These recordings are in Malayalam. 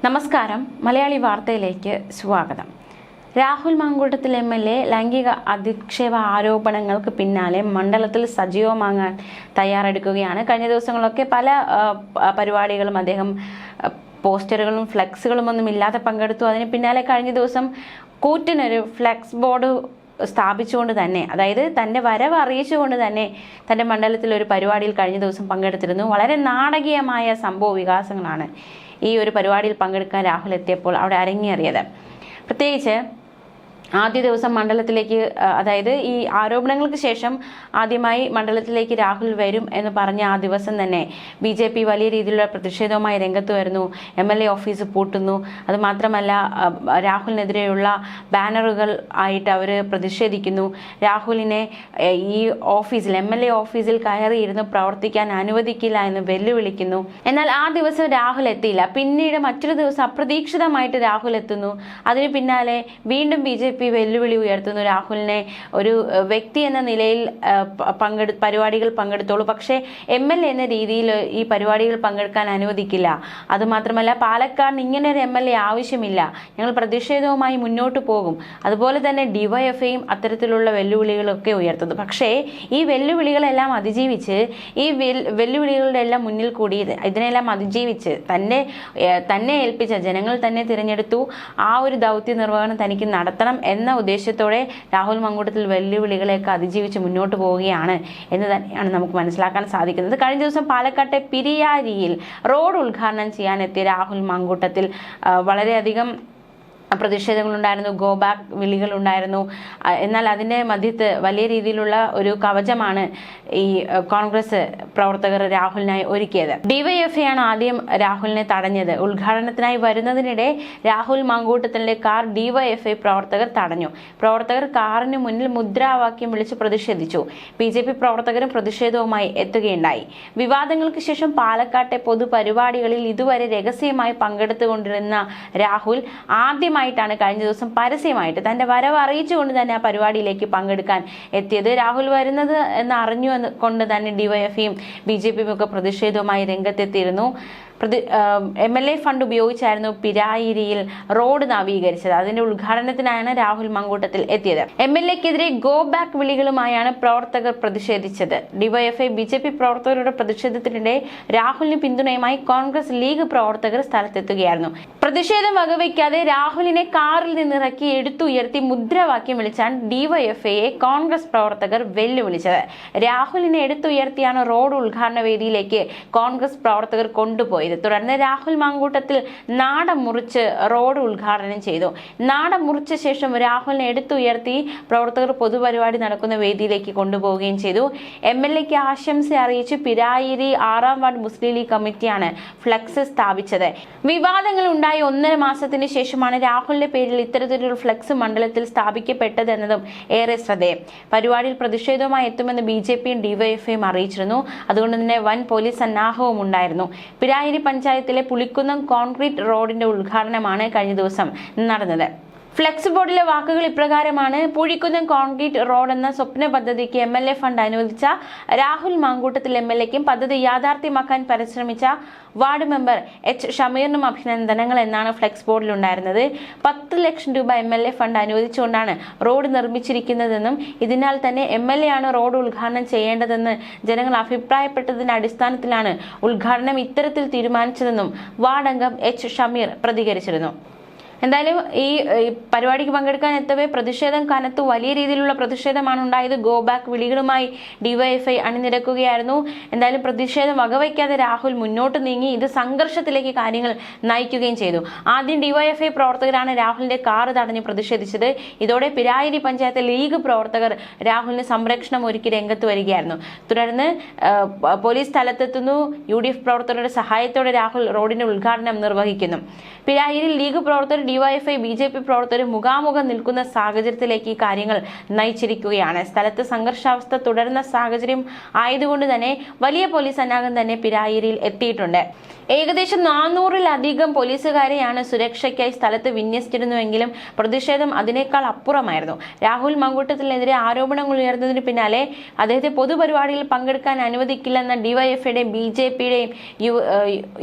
നമസ്കാരം. മലയാളി വാർത്തയിലേക്ക് സ്വാഗതം. രാഹുൽ മാങ്കൂട്ടത്തിൽ MLA ലൈംഗിക അധിക്ഷേപ ആരോപണങ്ങൾക്ക് പിന്നാലെ മണ്ഡലത്തിൽ സജീവമാകാൻ തയ്യാറെടുക്കുകയാണ്. കഴിഞ്ഞ ദിവസങ്ങളൊക്കെ പല പരിപാടികളും അദ്ദേഹം പോസ്റ്ററുകളും ഫ്ലെക്സുകളും ഒന്നും ഇല്ലാതെ പങ്കെടുത്തു. അതിന് പിന്നാലെ കഴിഞ്ഞ ദിവസം കൂറ്റിനൊരു ഫ്ലെക്സ് ബോർഡ് സ്ഥാപിച്ചുകൊണ്ട് തന്നെ, അതായത് തൻ്റെ വരവ് അറിയിച്ചുകൊണ്ട് തന്നെ തൻ്റെ മണ്ഡലത്തിൽ ഒരു പരിപാടിയിൽ കഴിഞ്ഞ ദിവസം പങ്കെടുത്തിരുന്നു. വളരെ നാടകീയമായ സംഭവ വികാസങ്ങളാണ് ഈ ഒരു പരിപാടിയിൽ പങ്കെടുക്കാൻ രാഹുൽ എത്തിയപ്പോൾ അവിടെ അരങ്ങേറിയത്. പ്രത്യേകിച്ച് ആദ്യ ദിവസം മണ്ഡലത്തിലേക്ക്, അതായത് ഈ ആരോപണങ്ങൾക്ക് ശേഷം ആദ്യമായി മണ്ഡലത്തിലേക്ക് രാഹുൽ വരും എന്ന് പറഞ്ഞ ആ ദിവസം തന്നെ BJP വലിയ രീതിയിലുള്ള പ്രതിഷേധവുമായി രംഗത്ത് വരുന്നു. MLA ഓഫീസ് പൂട്ടുന്നു. അതുമാത്രമല്ല, രാഹുലിനെതിരെയുള്ള ബാനറുകൾ ആയിട്ട് അവർ പ്രതിഷേധിക്കുന്നു. രാഹുലിനെ ഈ ഓഫീസിൽ MLA ഓഫീസിൽ കയറിയിരുന്ന് പ്രവർത്തിക്കാൻ അനുവദിക്കില്ല എന്ന് വെല്ലുവിളിക്കുന്നു. എന്നാൽ ആ ദിവസം രാഹുൽ എത്തിയില്ല. പിന്നീട് മറ്റൊരു ദിവസം അപ്രതീക്ഷിതമായിട്ട് രാഹുൽ എത്തുന്നു. അതിന് പിന്നാലെ വീണ്ടും BJP വെല്ലുവിളി ഉയർത്തുന്നു. രാഹുലിനെ ഒരു വ്യക്തി എന്ന നിലയിൽ പരിപാടികൾ പങ്കെടുത്തോളൂ, പക്ഷേ MLA എന്ന രീതിയിൽ ഈ പരിപാടികൾ പങ്കെടുക്കാൻ അനുവദിക്കില്ല. അതുമാത്രമല്ല, പാലക്കാടിന് ഇങ്ങനെ ഒരു MLA ആവശ്യമില്ല, ഞങ്ങൾ പ്രതിഷേധവുമായി മുന്നോട്ട് പോകും. അതുപോലെ തന്നെ DYFIയും അത്തരത്തിലുള്ള വെല്ലുവിളികളൊക്കെ ഉയർത്തുന്നു. പക്ഷേ ഈ വെല്ലുവിളികളെല്ലാം അതിജീവിച്ച്, ഈ വെല്ലുവിളികളുടെ എല്ലാം മുന്നിൽ കൂടി ഇതിനെല്ലാം അതിജീവിച്ച് തന്നെ ഏൽപ്പിച്ച, ജനങ്ങൾ തന്നെ തിരഞ്ഞെടുത്തു, ആ ഒരു ദൗത്യ നിർവഹണം തനിക്ക് നടത്തണം എന്ന ഉദ്ദേശത്തോടെ രാഹുൽ മാങ്കൂട്ടത്തിൽ വെല്ലുവിളികളെയൊക്കെ അതിജീവിച്ച് മുന്നോട്ട് പോവുകയാണ് എന്ന് തന്നെയാണ് നമുക്ക് മനസ്സിലാക്കാൻ സാധിക്കുന്നത്. കഴിഞ്ഞ ദിവസം പാലക്കാട്ടെ പിരിയാരിയിൽ റോഡ് ഉദ്ഘാടനം ചെയ്യാനെത്തിയ രാഹുൽ മാങ്കൂട്ടത്തിൽ വളരെയധികം പ്രതിഷേധങ്ങളുണ്ടായിരുന്നു, ഗോ ബാക്ക് വിളികളുണ്ടായിരുന്നു. എന്നാൽ അതിൻ്റെ മധ്യത്ത് വലിയ രീതിയിലുള്ള ഒരു കവചമാണ് ഈ കോൺഗ്രസ് പ്രവർത്തകർ രാഹുലിനായി ഒരുക്കിയത്. DYFI ആണ് ആദ്യം രാഹുലിനെ തടഞ്ഞത്. ഉദ്ഘാടനത്തിനായി വരുന്നതിനിടെ രാഹുൽ മാങ്കൂട്ടത്തിൻ്റെ കാർ DYFI പ്രവർത്തകർ തടഞ്ഞു. പ്രവർത്തകർ കാറിന് മുന്നിൽ മുദ്രാവാക്യം വിളിച്ച് പ്രതിഷേധിച്ചു. BJP പ്രവർത്തകരും പ്രതിഷേധവുമായി എത്തുകയുണ്ടായി. വിവാദങ്ങൾക്ക് ശേഷം പാലക്കാട്ടെ പൊതുപരിപാടികളിൽ ഇതുവരെ രഹസ്യമായി പങ്കെടുത്തുകൊണ്ടിരുന്ന രാഹുൽ ആദ്യമായിട്ടാണ് കഴിഞ്ഞ ദിവസം പരസ്യമായിട്ട് തന്റെ വരവ് അറിയിച്ചുകൊണ്ട് തന്നെ ആ പരിപാടിയിലേക്ക് പങ്കെടുക്കാൻ എത്തിയത്. രാഹുൽ വരുന്നത് എന്ന് അറിഞ്ഞു കൊണ്ട് തന്നെ DYFIയും BJPയും ഒക്കെ പ്രതിഷേധവുമായി രംഗത്തെത്തിയിരുന്നു. MLA ഫണ്ട് ഉപയോഗിച്ചായിരുന്നു പിരായിരിയിൽ റോഡ് നവീകരിച്ചത്. അതിന്റെ ഉദ്ഘാടനത്തിനായാണ് രാഹുൽ മാങ്കൂട്ടത്തിൽ എത്തിയത്. MLAക്കെതിരെ ഗോ ബാക്ക് വിളികളുമായാണ് പ്രവർത്തകർ പ്രതിഷേധിച്ചത്. DYFI BJP പ്രവർത്തകരുടെ പ്രതിഷേധത്തിനിടെ രാഹുലിന് പിന്തുണയുമായി കോൺഗ്രസ് ലീഗ് പ്രവർത്തകർ സ്ഥലത്തെത്തുകയായിരുന്നു. പ്രതിഷേധം വകവയ്ക്കാതെ രാഹുലിനെ കാറിൽ നിന്നിറക്കി എടുത്തുയർത്തി മുദ്രാവാക്യം വിളിച്ചാണ് DYFIയെ കോൺഗ്രസ് പ്രവർത്തകർ വെല്ലുവിളിച്ചത്. രാഹുലിനെ എടുത്തുയർത്തിയാണ് റോഡ് ഉദ്ഘാടന വേദിയിലേക്ക് കോൺഗ്രസ് പ്രവർത്തകർ കൊണ്ടുപോയത്. തുടർന്ന് രാഹുൽ മാങ്കൂട്ടത്തിൽ നാടം മുറിച്ച് റോഡ് ഉദ്ഘാടനം ചെയ്തു. നാടം മുറിച്ച ശേഷം രാഹുലിനെ എടുത്തുയർത്തി പ്രവർത്തകർ പൊതുപരിപാടി നടക്കുന്ന വേദിയിലേക്ക് കൊണ്ടുപോവുകയും ചെയ്തു. MLAക്ക് ആശംസ അറിയിച്ച് പിരായിരി 6ാം വാർഡ് മുസ്ലിം ലീഗ് കമ്മിറ്റിയാണ് ഫ്ലെക്സ് സ്ഥാപിച്ചത്. വിവാദങ്ങൾ ഉണ്ടായി 1.5 മാസത്തിന് ശേഷമാണ് രാഹുലിന്റെ പേരിൽ ഇത്തരത്തിലൊരു ഫ്ലെക്സ് മണ്ഡലത്തിൽ സ്ഥാപിക്കപ്പെട്ടത് എന്നതും ഏറെ ശ്രദ്ധേയം. പരിപാടിയിൽ പ്രതിഷേധവുമായി എത്തുമെന്ന് BJPയും DYFIയും അറിയിച്ചിരുന്നു. അതുകൊണ്ട് തന്നെ വൻ പോലീസ് സന്നാഹവും ഉണ്ടായിരുന്നു. പിരായിരി പഞ്ചായത്തിലെ പുളിക്കുന്നം കോൺക്രീറ്റ് റോഡിന്റെ ഉദ്ഘാടനമാണ് കഴിഞ്ഞ ദിവസം നടന്നത്. ഫ്ലെക്സ് ബോർഡിലെ വാക്കുകൾ ഇപ്രകാരമാണ്: പുഴിക്കുന്നം കോൺക്രീറ്റ് റോഡ് എന്ന സ്വപ്ന പദ്ധതിക്ക് MLA ഫണ്ട് അനുവദിച്ച രാഹുൽ മാങ്കൂട്ടത്തിൽ MLAക്കും പദ്ധതി യാഥാർത്ഥ്യമാക്കാൻ പരിശ്രമിച്ച വാർഡ് മെമ്പർ H. ഷമീറിനും അഭിനന്ദനങ്ങൾ എന്നാണ് ഫ്ലെക്സ് ബോർഡിൽ ഉണ്ടായിരുന്നത്. 10 ലക്ഷം രൂപ MLA ഫണ്ട് അനുവദിച്ചുകൊണ്ടാണ് റോഡ് നിർമ്മിച്ചിരിക്കുന്നതെന്നും ഇതിനാൽ തന്നെ MLA ആണ് റോഡ് ഉദ്ഘാടനം ചെയ്യേണ്ടതെന്ന് ജനങ്ങൾ അഭിപ്രായപ്പെട്ടതിന്റെ അടിസ്ഥാനത്തിലാണ് ഉദ്ഘാടനം ഇത്തരത്തിൽ തീരുമാനിച്ചതെന്നും വാർഡ് അംഗം H. ഷമീർ പ്രതികരിച്ചിരുന്നു. എന്തായാലും ഈ പരിപാടിക്ക് പങ്കെടുക്കാൻ എത്തവേ പ്രതിഷേധം കനത്തു. വലിയ രീതിയിലുള്ള പ്രതിഷേധമാണ് ഉണ്ടായത്. ഗോ ബാക്ക് വിളികളുമായി DYFI അണിനിരക്കുകയായിരുന്നു. എന്തായാലും പ്രതിഷേധം വകവയ്ക്കാതെ രാഹുൽ മുന്നോട്ട് നീങ്ങി. ഇത് സംഘർഷത്തിലേക്ക് കാര്യങ്ങൾ നയിക്കുകയും ചെയ്തു. ആദ്യം DYFI പ്രവർത്തകരാണ് രാഹുലിന്റെ കാർ തടഞ്ഞ് പ്രതിഷേധിച്ചത്. ഇതോടെ പിരായിരി പഞ്ചായത്ത് ലീഗ് പ്രവർത്തകർ രാഹുലിന് സംരക്ഷണം ഒരുക്കി രംഗത്ത് വരികയായിരുന്നു. തുടർന്ന് പോലീസ് സ്ഥലത്തെത്തുന്നു. UDF പ്രവർത്തകരുടെ സഹായത്തോടെ രാഹുൽ റോഡിന്റെ ഉദ്ഘാടനം നിർവഹിക്കുന്നു. പിരായിരിൽ ലീഗ് പ്രവർത്തകർ ഡിവൈഎഫ്ഐ BJP പ്രവർത്തകരും മുഖാമുഖം നിൽക്കുന്ന സാഹചര്യത്തിലേക്ക് ഈ കാര്യങ്ങൾ നയിച്ചിരിക്കുകയാണ്. സ്ഥലത്ത് സംഘർഷാവസ്ഥ തുടരുന്ന സാഹചര്യം ആയതുകൊണ്ട് തന്നെ വലിയ പോലീസ് സന്നാഹം തന്നെ പിരായിരിയിൽ എത്തിയിട്ടുണ്ട്. ഏകദേശം 400-ലധികം പോലീസുകാരെയാണ് സുരക്ഷയ്ക്കായി സ്ഥലത്ത് വിന്യസിച്ചിരുന്നുവെങ്കിലും പ്രതിഷേധം അതിനേക്കാൾ അപ്പുറമായിരുന്നു. രാഹുൽ മങ്കൂട്ടത്തിനെതിരെ ആരോപണങ്ങൾ ഉയർന്നതിന് പിന്നാലെ അദ്ദേഹത്തെ പൊതുപരിപാടിയിൽ പങ്കെടുക്കാൻ അനുവദിക്കില്ലെന്ന ഡിവൈഎഫ്ഐയുടെയും BJPയുടെയും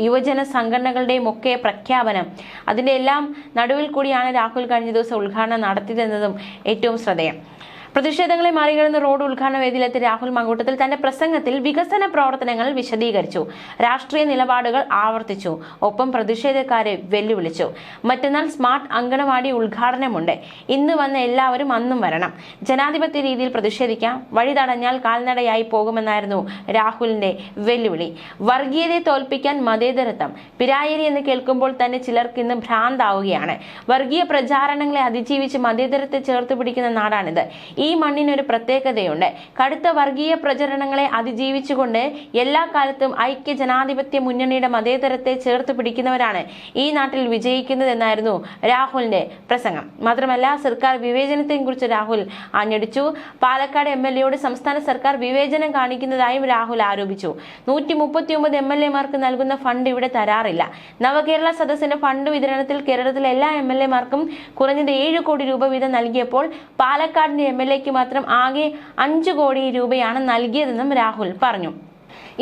യുവജന സംഘടനകളുടെയും ഒക്കെ പ്രഖ്യാപനം, അതിന്റെ എല്ലാം നടുവിൽ കൂടിയാണ് രാഹുൽ കഴിഞ്ഞ ദിവസം ഉദ്ഘാടനം നടത്തിയതെന്നതും ഏറ്റവും ശ്രദ്ധേയം. പ്രതിഷേധങ്ങളെ മറികടന്ന് റോഡ് ഉദ്ഘാടന വേദിയിലെത്തിയ രാഹുൽ മങ്കൂട്ടത്തിൽ തന്റെ പ്രസംഗത്തിൽ വികസന പ്രവർത്തനങ്ങൾ വിശദീകരിച്ചു, രാഷ്ട്രീയ നിലപാടുകൾ ആവർത്തിച്ചു, ഒപ്പം പ്രതിഷേധക്കാരെ വെല്ലുവിളിച്ചു. മറ്റന്നാൾ സ്മാർട്ട് അങ്കണവാടി ഉദ്ഘാടനമുണ്ട്. ഇന്ന് വന്ന എല്ലാവരും അന്നും വരണം. ജനാധിപത്യ രീതിയിൽ പ്രതിഷേധിക്കാം. വഴി തടഞ്ഞാൽ കാൽനടയായി പോകുമെന്നായിരുന്നു രാഹുലിന്റെ വെല്ലുവിളി. വർഗീയതയെ തോൽപ്പിക്കാൻ മതേതരത്വം. പിരായേരി എന്ന് കേൾക്കുമ്പോൾ തന്നെ ചിലർക്ക് ഇന്ന് ഭ്രാന്താവുകയാണ്. വർഗീയ പ്രചാരണങ്ങളെ അതിജീവിച്ച് മതേതരത്തെ ചേർത്ത് പിടിക്കുന്ന നാടാണിത്. ഈ മണ്ണിനൊരു പ്രത്യേകതയുണ്ട്. കടുത്ത വർഗീയ പ്രചരണങ്ങളെ അതിജീവിച്ചുകൊണ്ട് എല്ലാ കാലത്തും ഐക്യ ജനാധിപത്യ മുന്നണിയുടെ മതേതരത്തെ ചേർത്ത് പിടിക്കുന്നവരാണ് ഈ നാട്ടിൽ വിജയിക്കുന്നതെന്നായിരുന്നു രാഹുലിന്റെ പ്രസംഗം. മാത്രമല്ല, സർക്കാർ വിവേചനത്തെയും കുറിച്ച് രാഹുൽ ആഞ്ഞടിച്ചു. പാലക്കാട് MLAയോട് സംസ്ഥാന സർക്കാർ വിവേചനം കാണിക്കുന്നതായും രാഹുൽ ആരോപിച്ചു. 139 MLAമാർക്ക് നൽകുന്ന ഫണ്ട് ഇവിടെ തരാറില്ല. നവകേരള സദസ്സിന്റെ ഫണ്ട് വിതരണത്തിൽ കേരളത്തിലെ എല്ലാ MLAമാർക്കും കുറഞ്ഞത് 7 കോടി രൂപ വീതം നൽകിയപ്പോൾ പാലക്കാടിന്റെ MLAക്ക് മാത്രം ആകെ 5 കോടി രൂപയാണ് നൽകിയതെന്നും രാഹുൽ പറഞ്ഞു.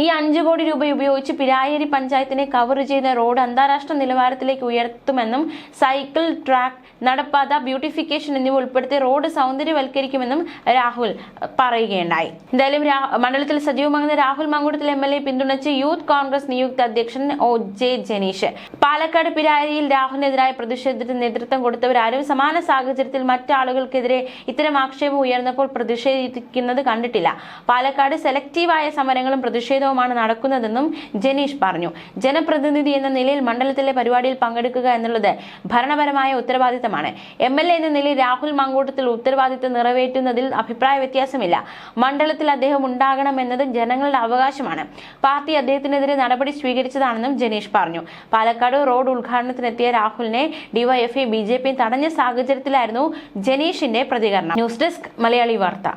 ഈ 5 കോടി രൂപ ഉപയോഗിച്ച് പിരായേരി പഞ്ചായത്തിനെ കവർ ചെയ്ത റോഡ് അന്താരാഷ്ട്ര നിലവാരത്തിലേക്ക് ഉയർത്തുമെന്നും സൈക്കിൾ ട്രാക്ക്, നടപ്പാത, ബ്യൂട്ടിഫിക്കേഷൻ എന്നിവ ഉൾപ്പെടുത്തി റോഡ് സൗന്ദര്യവൽക്കരിക്കുമെന്നും രാഹുൽ പറയുകയുണ്ടായി. എന്തായാലും മണ്ഡലത്തിൽ സജീവമാകുന്ന രാഹുൽ മങ്കൂട്ടത്തിൽ MLA പിന്തുണച്ച് യൂത്ത് കോൺഗ്രസ് നിയുക്ത അധ്യക്ഷൻ OJ ജനീഷ്. പാലക്കാട് പിരായിരിയിൽ രാഹുലിനെതിരായ പ്രതിഷേധത്തിന് നേതൃത്വം കൊടുത്തവരാരും സമാന സാഹചര്യത്തിൽ മറ്റാളുകൾക്കെതിരെ ഇത്തരം ആക്ഷേപം ഉയർന്നപ്പോൾ പ്രതിഷേധിക്കുന്നത് കണ്ടിട്ടില്ല. പാലക്കാട് സെലക്റ്റീവായ സമരങ്ങളും പ്രതിഷേധവുമാണ് നടക്കുന്നതെന്നും ജനീഷ് പറഞ്ഞു. ജനപ്രതിനിധി എന്ന നിലയിൽ മണ്ഡലത്തിലെ പരിപാടിയിൽ പങ്കെടുക്കുക എന്നുള്ളത് ഭരണപരമായ ഉത്തരവാദിത്തമാണ്. MLA എന്ന നിലയിൽ രാഹുൽ മങ്കൂട്ടത്തിൽ ഉത്തരവാദിത്തം നിറവേറ്റുന്നതിൽ അഭിപ്രായ വ്യത്യാസമില്ല. മണ്ഡലത്തിൽ അദ്ദേഹം ഉണ്ടാകണമെന്നത് ജനങ്ങളുടെ അവകാശമാണ്. പാർട്ടി അദ്ദേഹത്തിനെതിരെ നടപടി സ്വീകരിച്ചതാണെന്നും ജനീഷ് പറഞ്ഞു. പാലക്കാട് റോഡ് ഉദ്ഘാടനത്തിനെത്തിയ രാഹുലിനെ ഡിവൈഎഫ്ഐ BJP തടഞ്ഞ സാഹചര്യത്തിലായിരുന്നു ജനീഷിന്റെ പ്രതികരണം. ന്യൂസ് ഡെസ്ക് മലയാളി വാർത്ത.